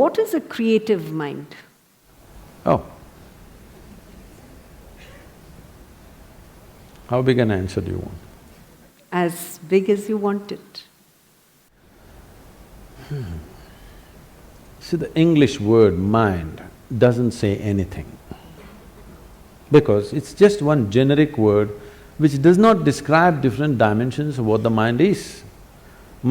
what is a creative mind? Oh. How big an answer do you want? As big as you want it. See, the English word mind doesn't say anything, because it's just one generic word which does not describe different dimensions of what the mind is.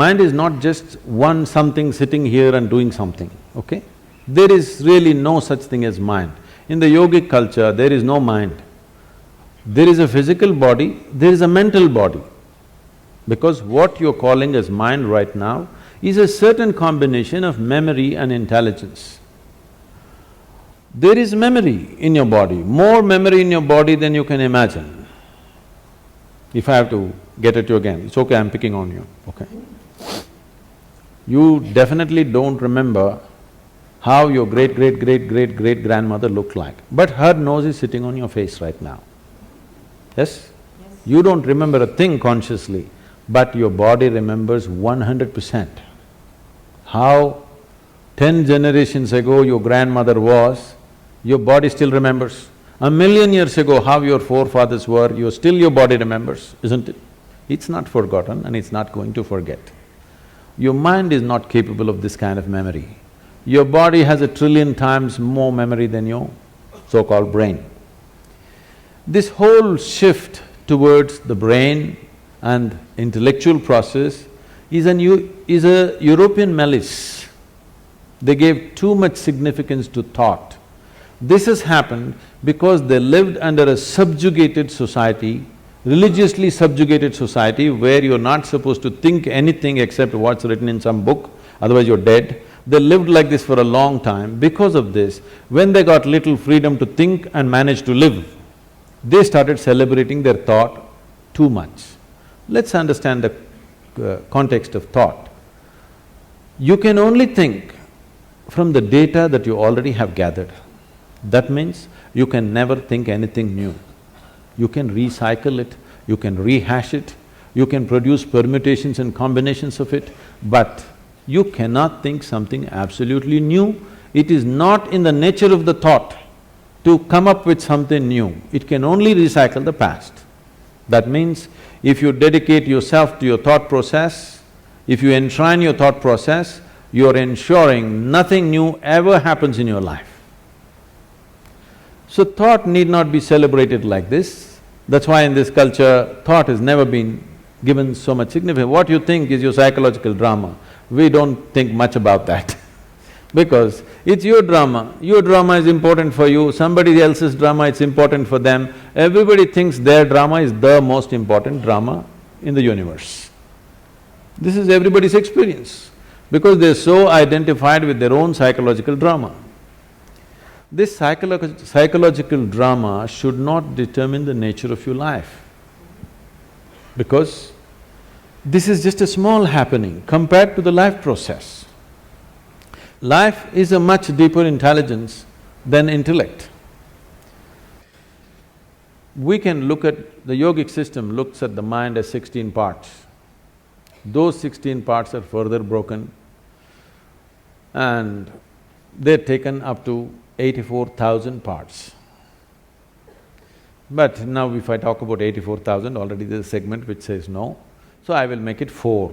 Mind is not just one something sitting here and doing something, okay? There is really no such thing as mind. In the yogic culture, there is no mind. There is a physical body, there is a mental body. Because what you're calling as mind right now is a certain combination of memory and intelligence. There is memory in your body, more memory in your body than you can imagine. If I have to get at you again, it's okay, I'm picking on you, okay? You definitely don't remember how your great-great-great-great-great-grandmother looked like, but her nose is sitting on your face right now. Yes? You don't remember a thing consciously, but your body remembers 100%. How 10 generations ago your grandmother was, your body still remembers. 1,000,000 years ago how your forefathers were, your body remembers, isn't it? It's not forgotten and it's not going to forget. Your mind is not capable of this kind of memory. Your body has 1,000,000,000,000 times more memory than your so-called brain. This whole shift towards the brain and intellectual process is a European malice. They gave too much significance to thought. This has happened because they lived under a subjugated society, religiously subjugated society, where you're not supposed to think anything except what's written in some book, otherwise you're dead. They lived like this for a long time. Because of this, when they got little freedom to think and manage to live, they started celebrating their thought too much. Let's understand the context of thought. You can only think from the data that you already have gathered. That means you can never think anything new. You can recycle it, you can rehash it, you can produce permutations and combinations of it, but you cannot think something absolutely new. It is not in the nature of the thought to come up with something new, it can only recycle the past. That means, if you dedicate yourself to your thought process, if you enshrine your thought process, you're ensuring nothing new ever happens in your life. So thought need not be celebrated like this. That's why in this culture, thought has never been given so much significance. What you think is your psychological drama. We don't think much about that because it's your drama is important for you, somebody else's drama, it's important for them. Everybody thinks their drama is the most important drama in the universe. This is everybody's experience, because they're so identified with their own psychological drama. This psychological drama should not determine the nature of your life, because this is just a small happening compared to the life process. Life is a much deeper intelligence than intellect. We can look at… the yogic system looks at the mind as 16 parts. Those 16 parts are further broken and they're taken up to 84,000 parts. But now if I talk about 84,000, already there's a segment which says no, so I will make it 4.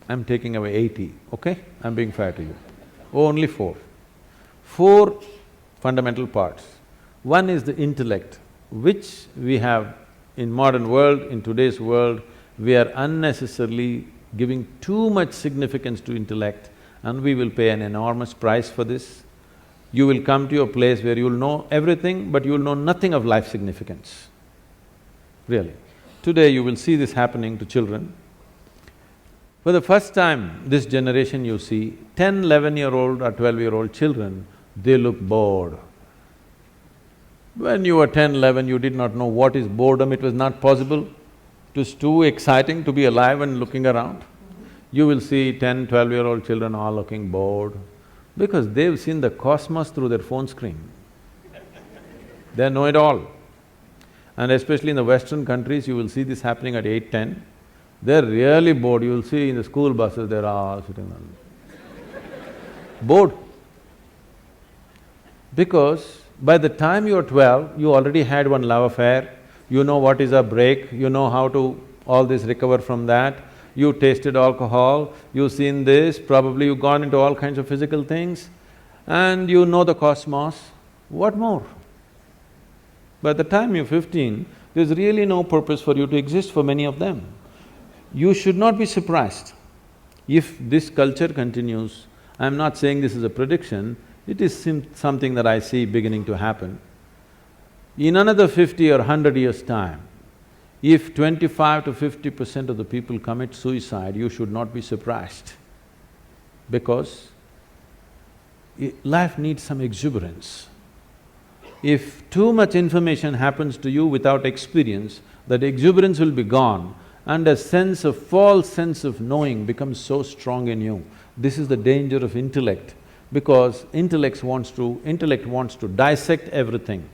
I'm taking away 80, okay? I'm being fair to you. Only 4. 4 fundamental parts. One is the intellect, which we have in modern world, in today's world, we are unnecessarily giving too much significance to intellect and we will pay an enormous price for this. You will come to a place where you'll know everything, but you'll know nothing of life significance, really. Today you will see this happening to children. For the first time, this generation you see, 10, 11-year-old or 12-year-old children, they look bored. When you were 10, 11, you did not know what is boredom, it was not possible. It was too exciting to be alive and looking around. You will see 10, 12-year-old children all looking bored because they've seen the cosmos through their phone screen. They know it all. And especially in the Western countries, you will see this happening at 8, 10. They're really bored. You'll see in the school buses, they're all sitting on… bored. Because by the time you're 12, you already had one love affair, you know what is a break, you know how to all this recover from that, you tasted alcohol, you've seen this, probably you've gone into all kinds of physical things, and you know the cosmos. What more? By the time you're 15, there's really no purpose for you to exist for many of them. You should not be surprised if this culture continues. I'm not saying this is a prediction, it is something that I see beginning to happen. In another 50 or 100 years' time, if 25 to 50% of the people commit suicide, you should not be surprised, because life needs some exuberance. If too much information happens to you without experience, that exuberance will be gone and a false sense of knowing becomes so strong in you. This is the danger of intellect, because intellect wants to dissect everything.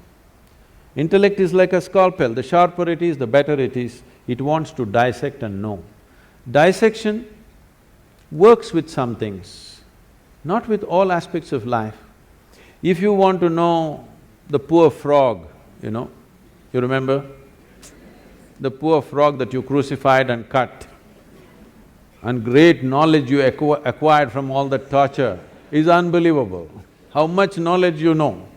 Intellect is like a scalpel, the sharper it is, the better it is, it wants to dissect and know. Dissection works with some things, not with all aspects of life. If you want to know the poor frog, you remember? The poor frog that you crucified and cut, and great knowledge you acquired from all that torture is unbelievable. How much knowledge you know.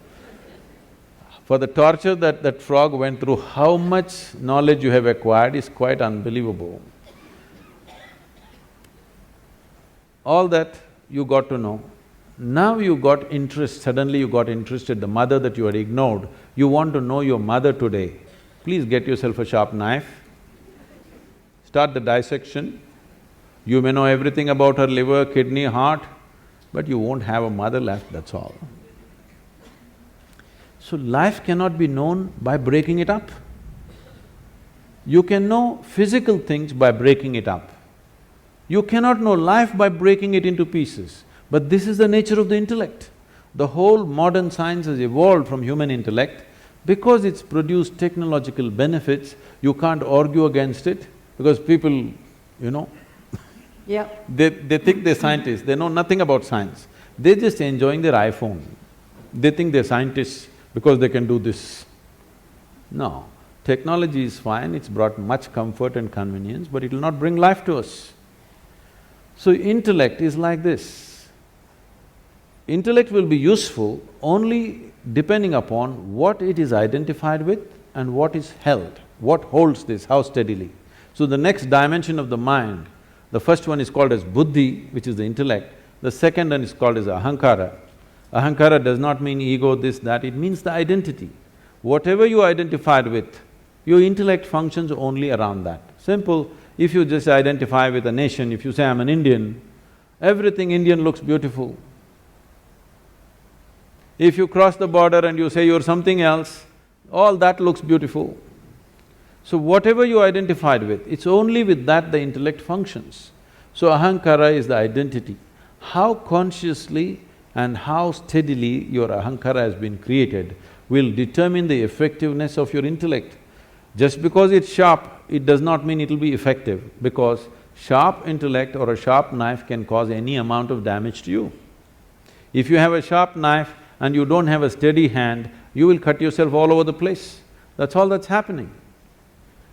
For the torture that frog went through, how much knowledge you have acquired is quite unbelievable. All that you got to know. Now you got interest, suddenly you got interested, the mother that you had ignored, you want to know your mother today. Please get yourself a sharp knife, start the dissection. You may know everything about her liver, kidney, heart, but you won't have a mother left, that's all. So life cannot be known by breaking it up. You can know physical things by breaking it up. You cannot know life by breaking it into pieces. But this is the nature of the intellect. The whole modern science has evolved from human intellect. Because it's produced technological benefits, you can't argue against it, because people, yeah. they think they're scientists, they know nothing about science. They're just enjoying their iPhone. They think they're scientists because they can do this. No, technology is fine, it's brought much comfort and convenience, but it will not bring life to us. So intellect is like this. Intellect will be useful only depending upon what it is identified with and what is held, what holds this, how steadily. So the next dimension of the mind, the first one is called as buddhi, which is the intellect, the second one is called as ahankara. Ahankara does not mean ego, this, that, it means the identity. Whatever you identified with, your intellect functions only around that. Simple, if you just identify with a nation, if you say, I'm an Indian, everything Indian looks beautiful. If you cross the border and you say you're something else, all that looks beautiful. So whatever you identified with, it's only with that the intellect functions. So ahankara is the identity. How consciously and how steadily your ahankara has been created will determine the effectiveness of your intellect. Just because it's sharp, it does not mean it'll be effective, because sharp intellect or a sharp knife can cause any amount of damage to you. If you have a sharp knife and you don't have a steady hand, you will cut yourself all over the place. That's all that's happening.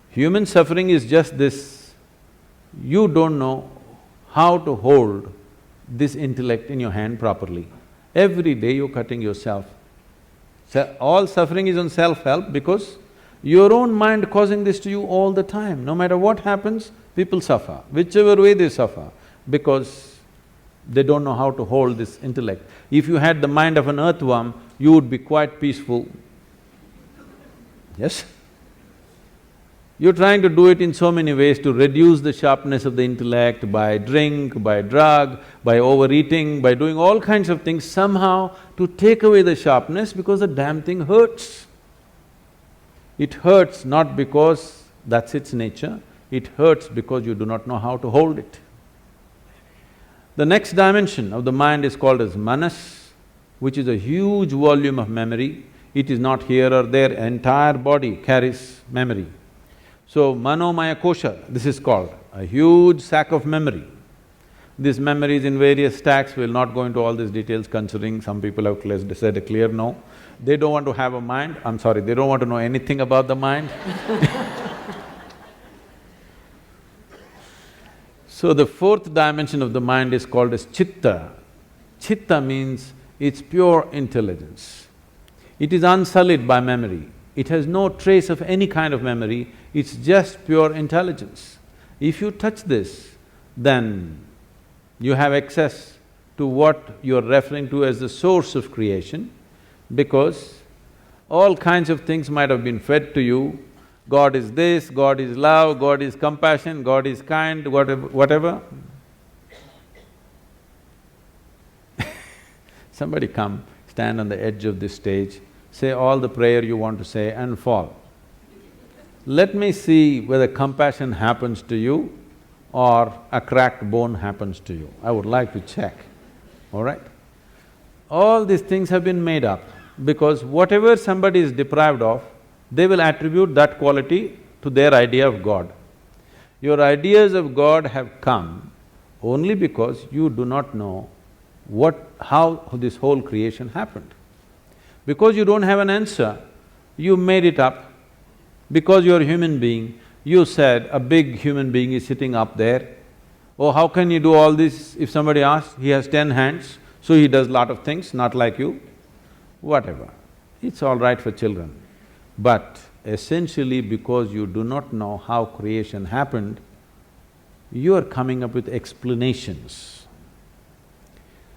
Human suffering is just this. You don't know how to hold this intellect in your hand properly. Every day you're cutting yourself. All suffering is on self-help because your own mind causing this to you all the time. No matter what happens, people suffer, whichever way they suffer, because they don't know how to hold this intellect. If you had the mind of an earthworm, you would be quite peaceful. Yes? You're trying to do it in so many ways to reduce the sharpness of the intellect by drink, by drug, by overeating, by doing all kinds of things somehow to take away the sharpness because the damn thing hurts. It hurts not because that's its nature, it hurts because you do not know how to hold it. The next dimension of the mind is called as manas, which is a huge volume of memory. It is not here or there, entire body carries memory. So, manomaya kosha, this is called, a huge sack of memory. These memories in various stacks, we'll not go into all these details considering some people have said a clear no. They don't want to have a mind, I'm sorry, they don't want to know anything about the mind. So the fourth dimension of the mind is called as chitta. Chitta means it's pure intelligence. It is unsullied by memory. It has no trace of any kind of memory, it's just pure intelligence. If you touch this, then you have access to what you're referring to as the source of creation, because all kinds of things might have been fed to you. God is this, God is love, God is compassion, God is kind, whatever. Somebody come, stand on the edge of this stage, say all the prayer you want to say and fall. Let me see whether compassion happens to you or a cracked bone happens to you. I would like to check, all right? All these things have been made up because whatever somebody is deprived of, they will attribute that quality to their idea of God. Your ideas of God have come only because you do not know how this whole creation happened. Because you don't have an answer, you made it up. Because you're a human being, you said a big human being is sitting up there. Oh, how can you do all this? If somebody asks, he has 10 hands, so he does lot of things, not like you. Whatever, it's all right for children. But essentially because you do not know how creation happened, you are coming up with explanations.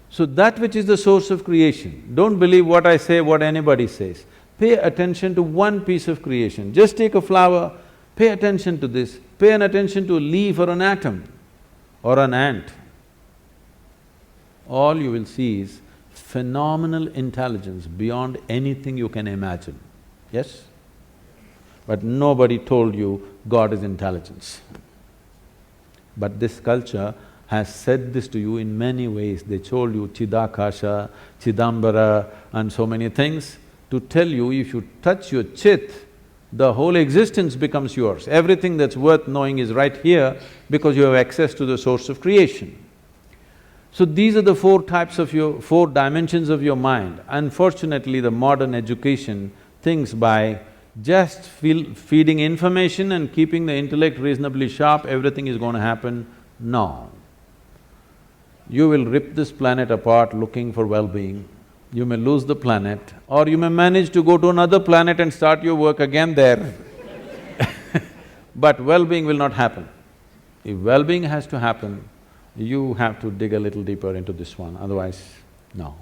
So that which is the source of creation, don't believe what I say, what anybody says. Pay attention to one piece of creation. Just take a flower, pay attention to this, pay an attention to a leaf or an atom or an ant. All you will see is phenomenal intelligence beyond anything you can imagine, yes? But nobody told you God is intelligence. But this culture has said this to you in many ways. They told you Chidakasha, Chidambara and so many things to tell you if you touch your chit, the whole existence becomes yours. Everything that's worth knowing is right here because you have access to the source of creation. So these are the four dimensions of your mind. Unfortunately, the modern education thinks by just feeding information and keeping the intellect reasonably sharp, everything is going to happen. No. You will rip this planet apart looking for well-being. You may lose the planet, or you may manage to go to another planet and start your work again there. But well-being will not happen. If well-being has to happen, you have to dig a little deeper into this one, otherwise, no.